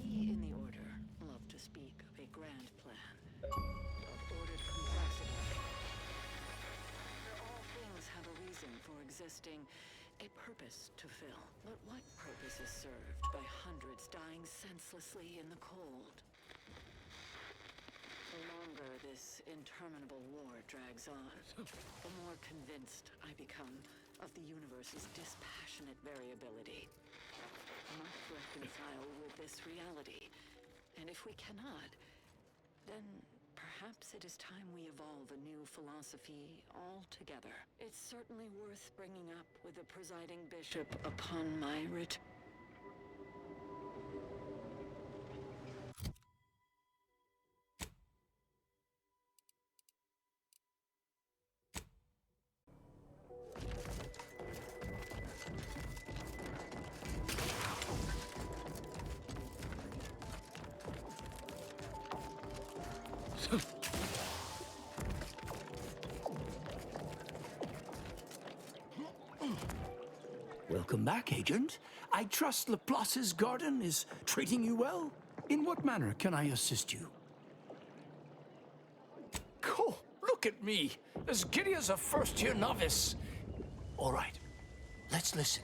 We in the Order love to speak of a grand plan, of ordered complexity, where all things have a reason for existing, a purpose to fill. But what purpose is served by hundreds dying senselessly in the cold? The longer this interminable war drags on, the more convinced I become of the universe's dispassionate variability. We must reconcile with this reality, and if we cannot, then perhaps it is time we evolve a new philosophy altogether. It's certainly worth bringing up with the presiding bishop upon my return. Welcome back, Agent. I trust Laplace's garden is treating you well. In what manner can I assist you? Oh, look at me, as giddy as a first-year novice. All right, let's listen.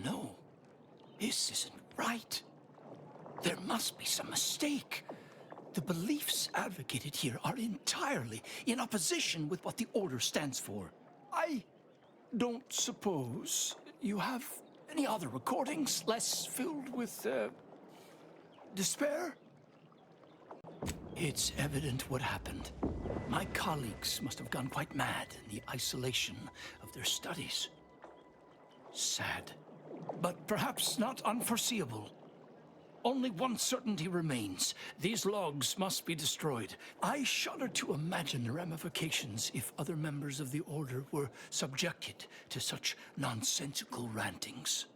No, this isn't right. There must be some mistake. The beliefs advocated here are entirely in opposition with what the Order stands for. I don't suppose you have any other recordings less filled with, despair? It's evident what happened. My colleagues must have gone quite mad in the isolation of their studies. Sad, but perhaps not unforeseeable. Only one certainty remains. These logs must be destroyed. I shudder to imagine the ramifications if other members of the Order were subjected to such nonsensical rantings.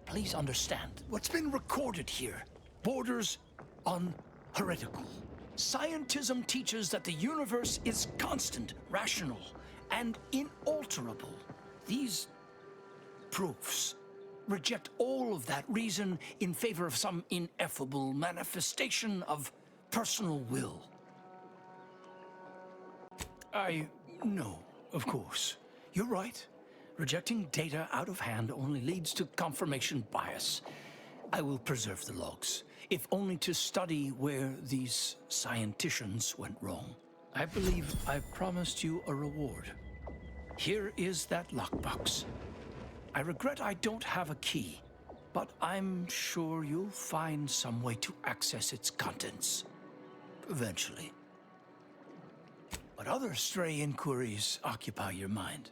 Please understand, what's been recorded here borders on heretical. Scientism teaches that the universe is constant, rational, and inalterable. These proofs reject all of that reason in favor of some ineffable manifestation of personal will. I know, of course. You're right. Rejecting data out of hand only leads to confirmation bias. I will preserve the logs, if only to study where these scienticians went wrong. I believe I've promised you a reward. Here is that lockbox. I regret I don't have a key, but I'm sure you'll find some way to access its contents. Eventually. What other stray inquiries occupy your mind?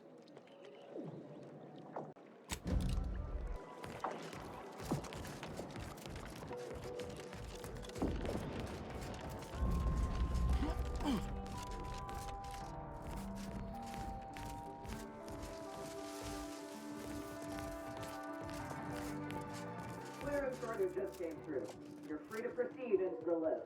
Clearance order just came through. You're free to proceed into the lift.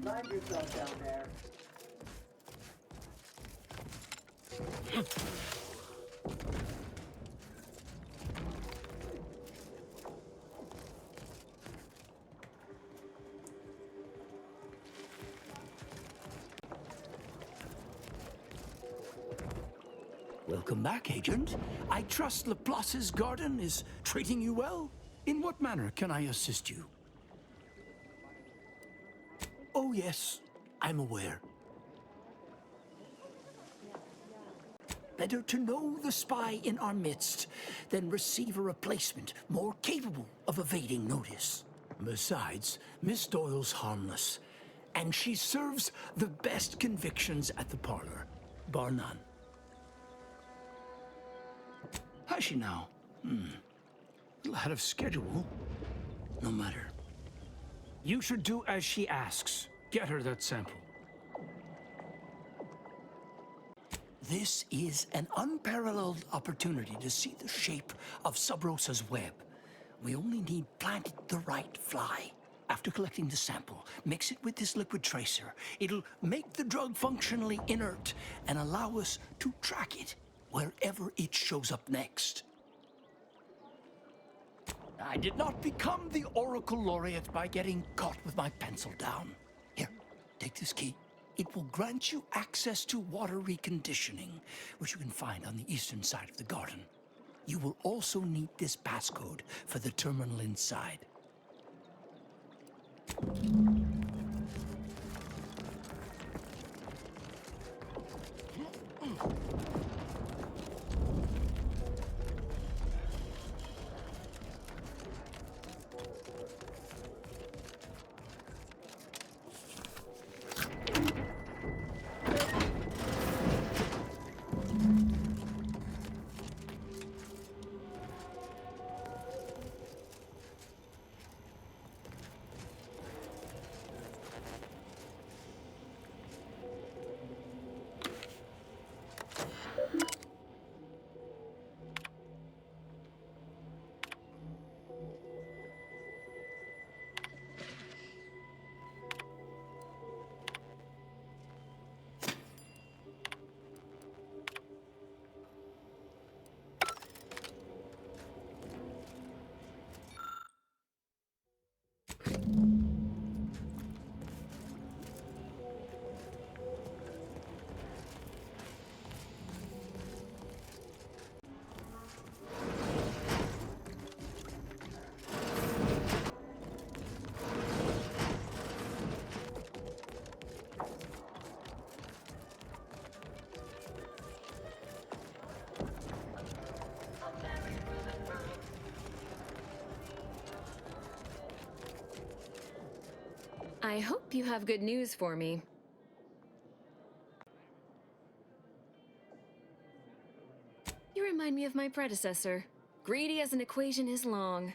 Mind yourself down there. Welcome back, Agent. I trust Laplace's garden is treating you well? In what manner can I assist you? Oh, yes, I'm aware. Better to know the spy in our midst than receive a replacement more capable of evading notice. Besides, Miss Doyle's harmless, and she serves the best convictions at the parlor, bar none. Has she now? A little ahead of schedule. No matter. You should do as she asks. Get her that sample. This is an unparalleled opportunity to see the shape of Sub Rosa's web. We only need plant the right fly. After collecting the sample, mix it with this liquid tracer. It'll make the drug functionally inert and allow us to track it wherever it shows up next. I did not become the Oracle Laureate by getting caught with my pencil down. Here, take this key. It will grant you access to water reconditioning, which you can find on the eastern side of the garden. You will also need this passcode for the terminal inside. I hope you have good news for me. You remind me of my predecessor. Greedy as an equation is long.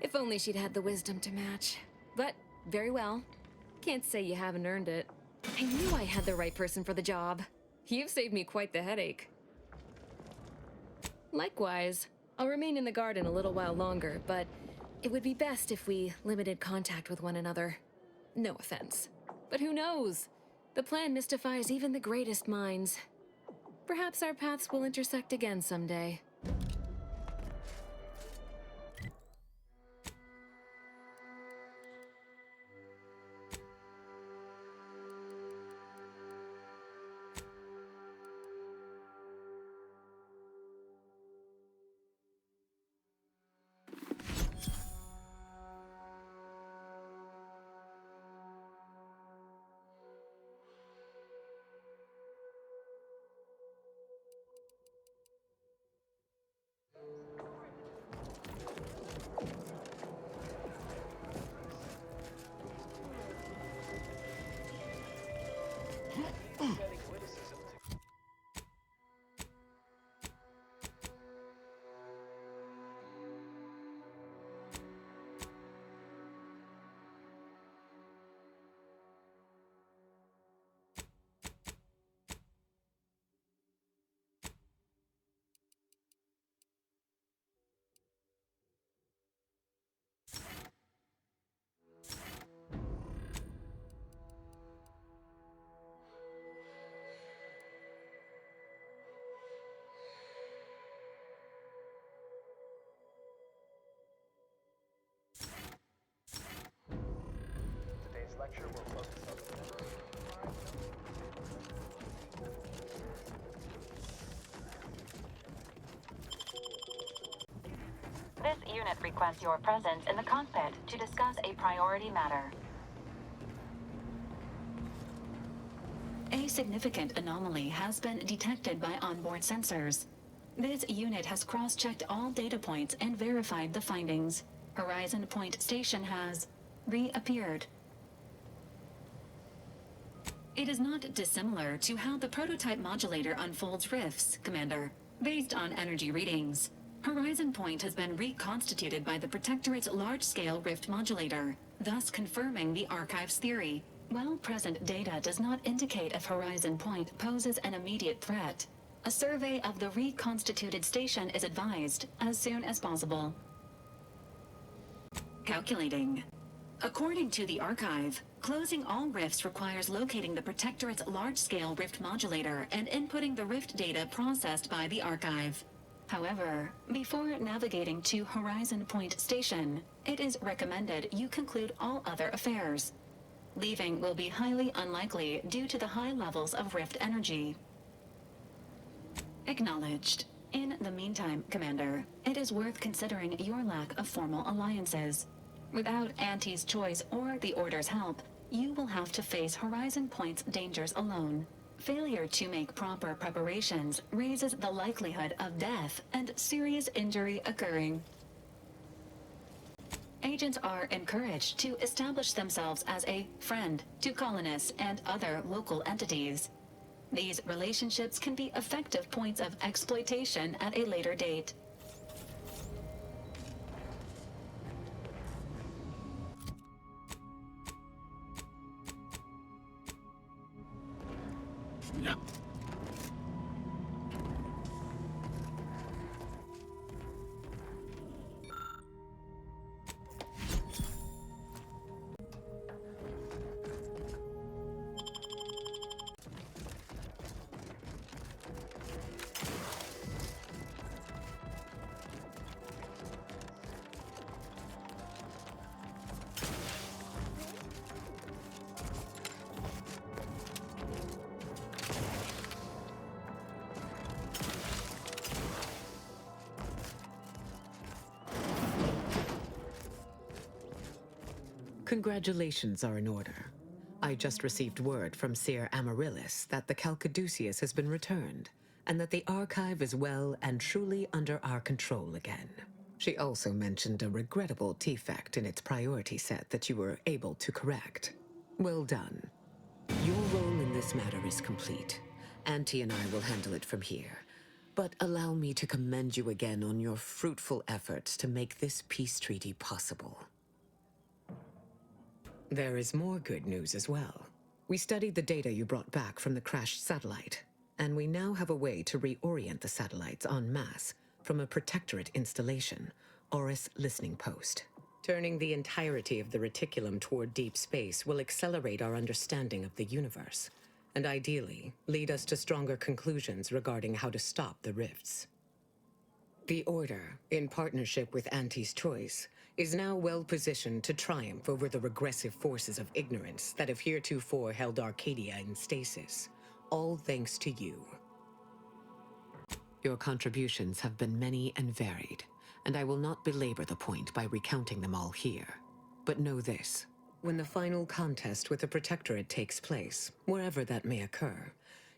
If only she'd had the wisdom to match. But, very well. Can't say you haven't earned it. I knew I had the right person for the job. You've saved me quite the headache. Likewise, I'll remain in the garden a little while longer, but it would be best if we limited contact with one another. No offense. But who knows? The plan mystifies even the greatest minds. Perhaps our paths will intersect again someday. Today's lecture will focus on This unit requests your presence in the cockpit to discuss a priority matter. A significant anomaly has been detected by onboard sensors. This unit has cross-checked all data points and verified the findings. Horizon Point Station has reappeared. It is not dissimilar to how the prototype modulator unfolds rifts, Commander. Based on energy readings, Horizon Point has been reconstituted by the Protectorate's large-scale rift modulator, thus confirming the Archive's theory. While present data does not indicate if Horizon Point poses an immediate threat, a survey of the reconstituted station is advised as soon as possible. Calculating. According to the Archive, closing all rifts requires locating the Protectorate's large-scale rift modulator and inputting the rift data processed by the Archive. However, before navigating to Horizon Point Station, it is recommended you conclude all other affairs. Leaving will be highly unlikely due to the high levels of rift energy. Acknowledged. In the meantime, Commander, it is worth considering your lack of formal alliances. Without Auntie's choice or the Order's help, you will have to face Horizon Point's dangers alone. Failure to make proper preparations raises the likelihood of death and serious injury occurring. Agents are encouraged to establish themselves as a friend to colonists and other local entities. These relationships can be effective points of exploitation at a later date. Congratulations are in order. I just received word from Seer Amaryllis that the Calcaduceus has been returned, and that the Archive is well and truly under our control again. She also mentioned a regrettable defect in its priority set that you were able to correct. Well done. Your role in this matter is complete. Auntie and I will handle it from here. But allow me to commend you again on your fruitful efforts to make this peace treaty possible. There is more good news as well. We studied the data you brought back from the crashed satellite, and we now have a way to reorient the satellites en masse from a Protectorate installation, Oris Listening Post. Turning the entirety of the reticulum toward deep space will accelerate our understanding of the universe, and ideally lead us to stronger conclusions regarding how to stop the rifts. The Order, in partnership with Auntie's Choice, is now well positioned to triumph over the regressive forces of ignorance that have heretofore held Arcadia in stasis, all thanks to you. Your contributions have been many and varied, and I will not belabor the point by recounting them all here. But know this, when the final contest with the Protectorate takes place, wherever that may occur,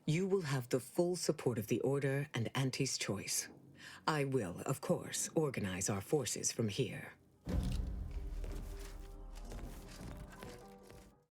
you will have the full support of the Order and Auntie's Choice. I will, of course, organize our forces from here.